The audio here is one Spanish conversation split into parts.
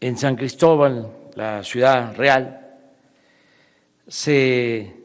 en San Cristóbal, la ciudad real, se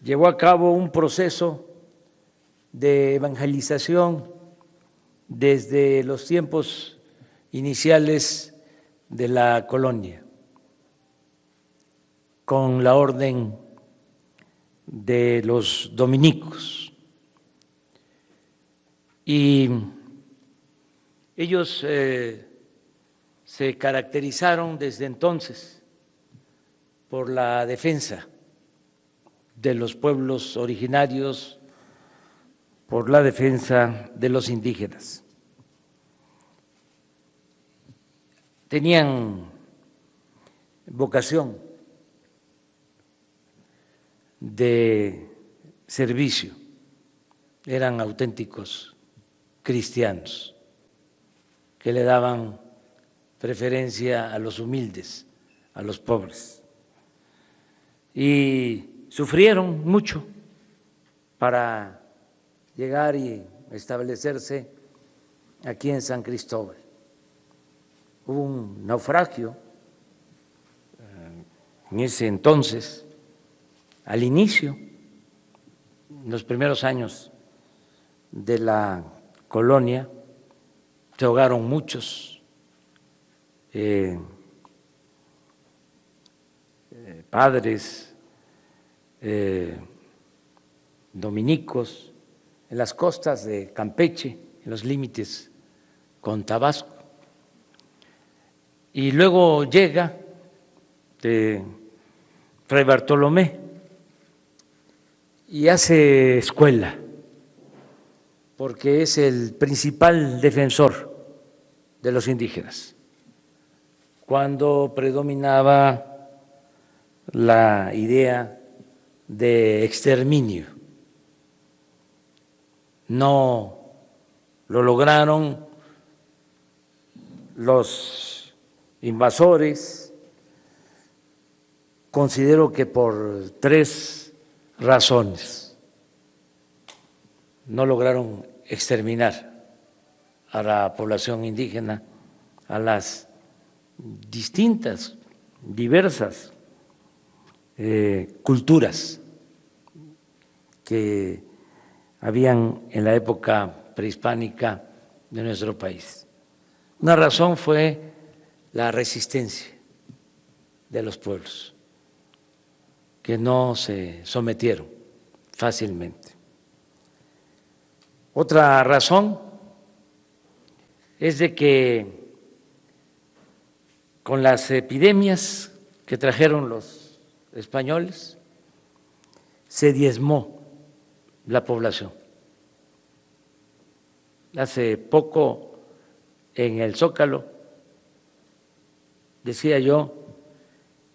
llevó a cabo un proceso de evangelización desde los tiempos iniciales de la colonia, con la orden de los dominicos. Y ellos se caracterizaron desde entonces por la defensa de los pueblos originarios, por la defensa de los indígenas. Tenían vocación de servicio, eran auténticos cristianos que le daban preferencia a los humildes, a los pobres. Y sufrieron mucho para llegar y establecerse aquí en San Cristóbal. Hubo un naufragio en ese entonces, al inicio, en los primeros años de la colonia, se ahogaron muchos padres dominicos en las costas de Campeche, en los límites con Tabasco. Y luego llega Fray Bartolomé y hace escuela, porque es el principal defensor de los indígenas. Cuando predominaba la idea de exterminio, no lo lograron los invasores. Considero que por 3 razones no lograron exterminar a la población indígena, a las distintas, diversas culturas que habían en la época prehispánica de nuestro país. Una razón fue la resistencia de los pueblos, que no se sometieron fácilmente. Otra razón es de que con las epidemias que trajeron los españoles se diezmó la población. Hace poco en el Zócalo decía yo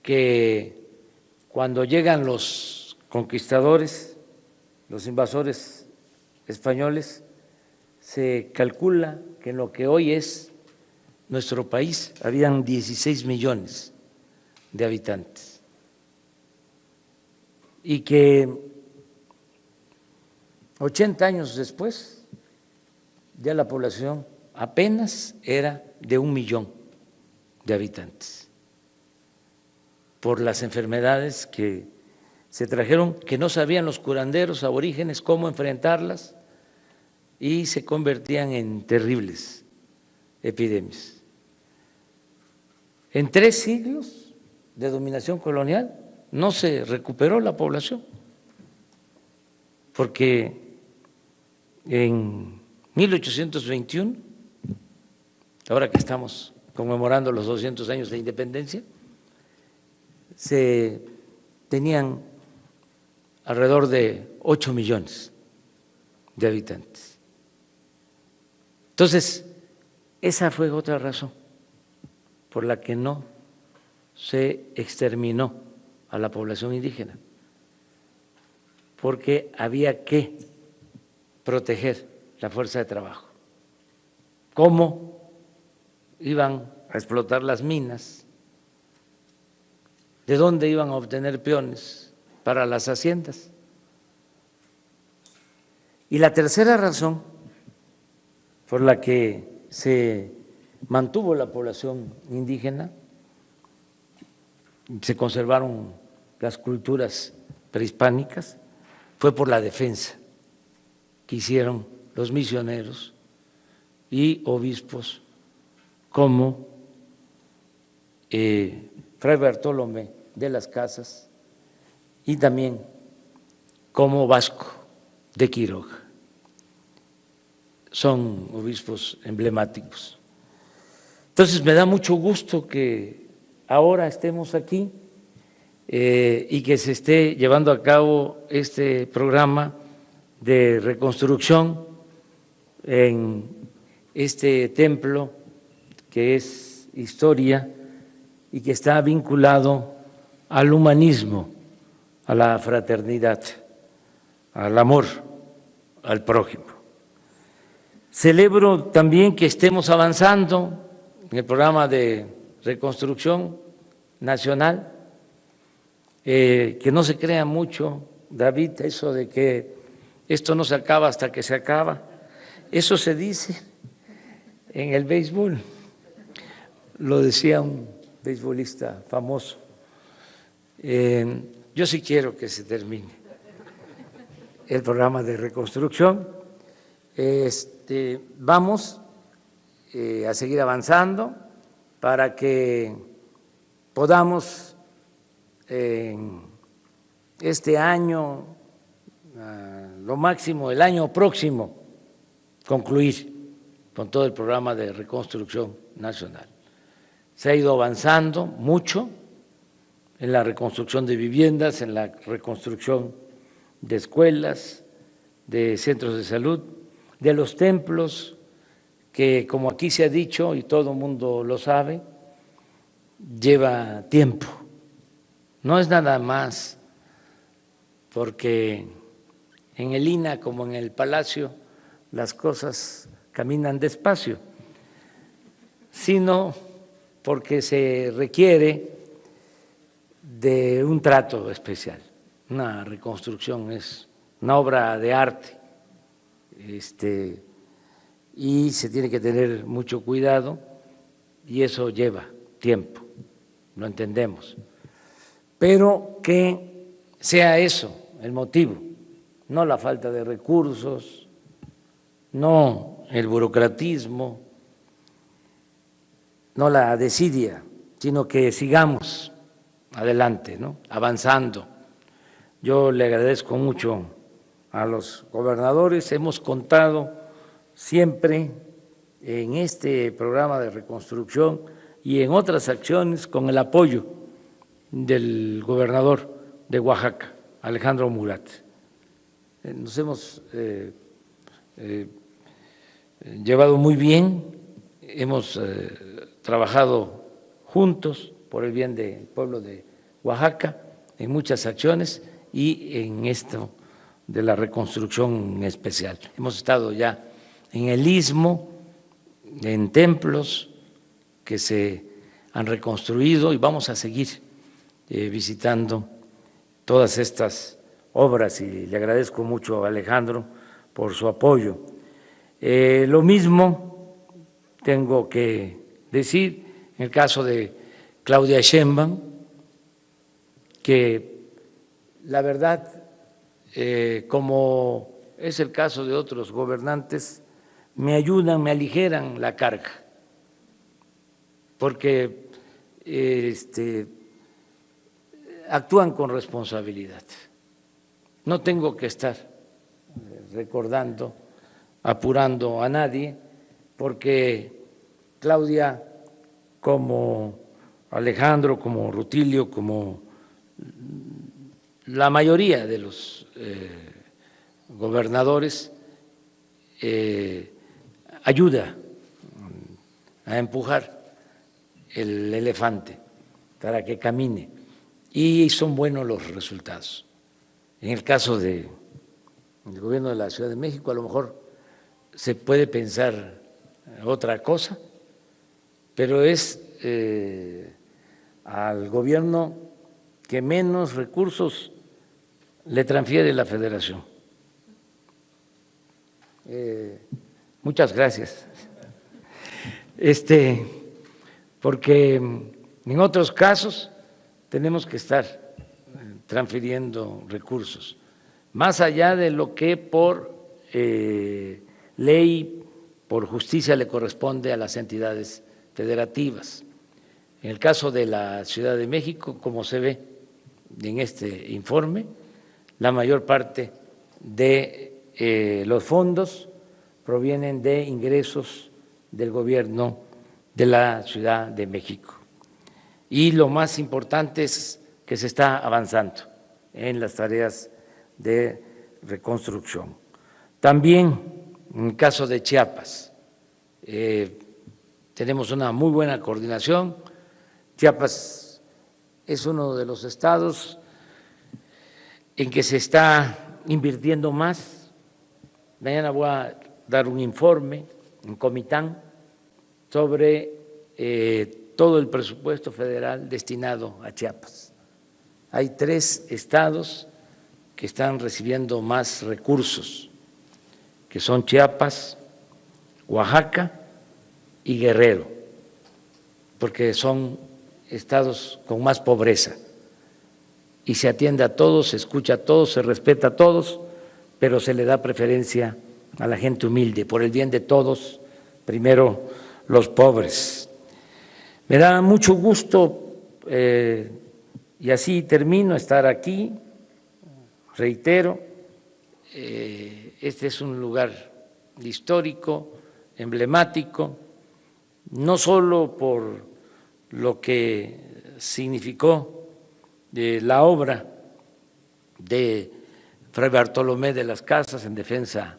que cuando llegan los conquistadores, los invasores españoles, se calcula que en lo que hoy es nuestro país habían 16 millones de habitantes y que 80 años después ya la población apenas era de 1 millón de habitantes por las enfermedades que se trajeron, que no sabían los curanderos aborígenes cómo enfrentarlas y se convertían en terribles epidemias. En 3 siglos de dominación colonial no se recuperó la población, porque en 1821, ahora que estamos conmemorando los 200 años de independencia, se tenían alrededor de 8 millones de habitantes. Entonces, esa fue otra razón por la que no se exterminó a la población indígena, porque había que proteger la fuerza de trabajo. ¿Cómo iban a explotar las minas? ¿De dónde iban a obtener peones para las haciendas? Y la tercera razón por la que se mantuvo la población indígena, se conservaron las culturas prehispánicas, fue por la defensa que hicieron los misioneros y obispos como Fray Bartolomé de las Casas y también como Vasco de Quiroga. Son obispos emblemáticos. Entonces me da mucho gusto que ahora estemos aquí y que se esté llevando a cabo este programa de reconstrucción en este templo que es historia y que está vinculado al humanismo, a la fraternidad, al amor al prójimo. Celebro también que estemos avanzando en el programa de reconstrucción nacional, que no se crea mucho, David, eso de que esto no se acaba hasta que se acaba. Eso se dice en el béisbol, lo decía un beisbolista famoso. Yo sí quiero que se termine el programa de reconstrucción. Vamos a seguir avanzando para que podamos en este año, lo máximo el año próximo, concluir con todo el programa de reconstrucción nacional. Se ha ido avanzando mucho en la reconstrucción de viviendas, en la reconstrucción de escuelas, de centros de salud, de los templos, que como aquí se ha dicho y todo el mundo lo sabe, lleva tiempo. No es nada más porque en el INAH como en el Palacio las cosas caminan despacio, sino porque se requiere de un trato especial. Una reconstrucción es una obra de arte, y se tiene que tener mucho cuidado y eso lleva tiempo, lo entendemos. Pero que sea eso el motivo, no la falta de recursos, no el burocratismo, no la desidia, sino que sigamos adelante, ¿no? Avanzando. Yo le agradezco mucho a los gobernadores, hemos contado siempre en este programa de reconstrucción y en otras acciones con el apoyo del gobernador de Oaxaca, Alejandro Murat. Nos hemos llevado muy bien, hemos trabajado juntos por el bien del pueblo de Oaxaca en muchas acciones y en esto de la reconstrucción en especial. Hemos estado ya en el Istmo, en templos que se han reconstruido y vamos a seguir visitando todas estas obras y le agradezco mucho a Alejandro por su apoyo. Lo mismo tengo que decir en el caso de Claudia Sheinbaum, que la verdad, como es el caso de otros gobernantes, me ayudan, me aligeran la carga, porque actúan con responsabilidad. No tengo que estar recordando, apurando a nadie, porque Claudia, como Alejandro, como Rutilio, como la mayoría de los gobernadores, ayuda a empujar el elefante para que camine y son buenos los resultados. En el caso del gobierno de la Ciudad de México, a lo mejor se puede pensar otra cosa, pero es al gobierno que menos recursos le transfiere la Federación. Muchas gracias. porque en otros casos tenemos que estar transfiriendo recursos, más allá de lo que por ley, por justicia le corresponde a las entidades federativas. En el caso de la Ciudad de México, como se ve en este informe, la mayor parte de los fondos provienen de ingresos del gobierno de la Ciudad de México. Y lo más importante es que se está avanzando en las tareas de reconstrucción. También en el caso de Chiapas, tenemos una muy buena coordinación. Chiapas es uno de los estados en que se está invirtiendo más. Mañana voy a dar un informe en Comitán sobre todo el presupuesto federal destinado a Chiapas. Hay 3 estados que están recibiendo más recursos, que son Chiapas, Oaxaca y Guerrero, porque son estados con más pobreza. Y se atiende a todos, se escucha a todos, se respeta a todos, pero se le da preferencia a la gente humilde, por el bien de todos, primero los pobres. Me da mucho gusto, y así termino, estar aquí. Reitero, este es un lugar histórico, emblemático, no solo por lo que significó la obra de Fray Bartolomé de las Casas en defensa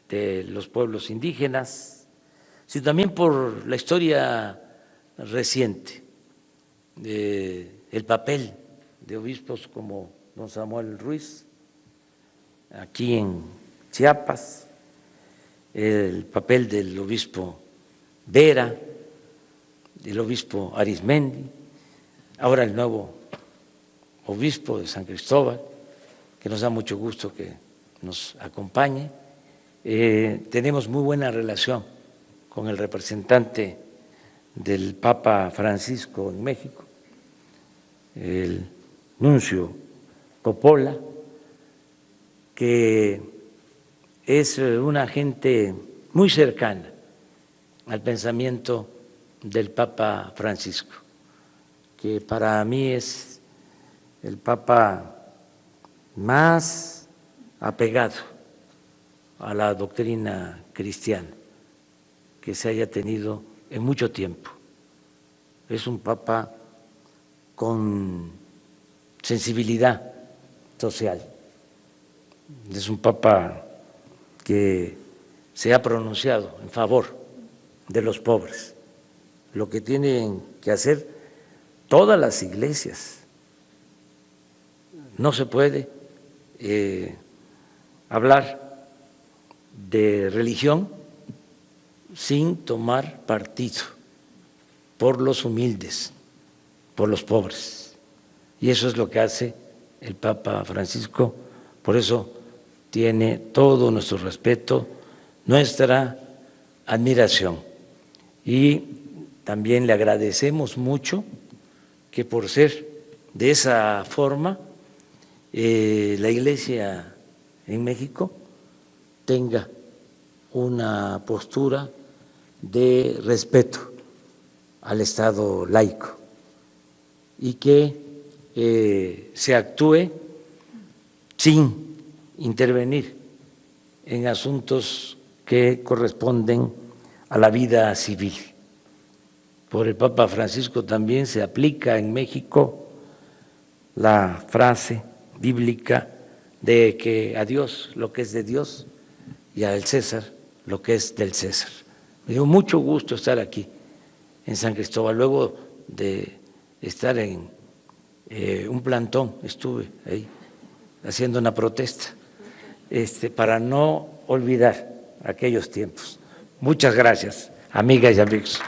de los pueblos indígenas, sino también por la historia reciente, el papel de obispos como don Samuel Ruiz, aquí en Chiapas, el papel del obispo Vera, del obispo Arismendi, ahora el nuevo obispo de San Cristóbal, que nos da mucho gusto que nos acompañe. Tenemos muy buena relación con el representante del Papa Francisco en México, el nuncio Coppola, que es una gente muy cercana al pensamiento del Papa Francisco, que para mí es el Papa más apegado a la doctrina cristiana que se haya tenido en mucho tiempo. Es un Papa con sensibilidad social, es un Papa que se ha pronunciado en favor de los pobres, lo que tienen que hacer todas las iglesias. No se puede hablar de religión sin tomar partido por los humildes, por los pobres. Y eso es lo que hace el Papa Francisco. Por eso tiene todo nuestro respeto, nuestra admiración. Y también le agradecemos mucho que por ser de esa forma la Iglesia en México tenga una postura de respeto al Estado laico y que se actúe sin intervenir en asuntos que corresponden a la vida civil. Por el Papa Francisco también se aplica en México la frase bíblica de que a Dios lo que es de Dios y al César lo que es del César. Me dio mucho gusto estar aquí en San Cristóbal, luego de estar en un plantón, estuve ahí haciendo una protesta, para no olvidar aquellos tiempos. Muchas gracias, amigas y amigos.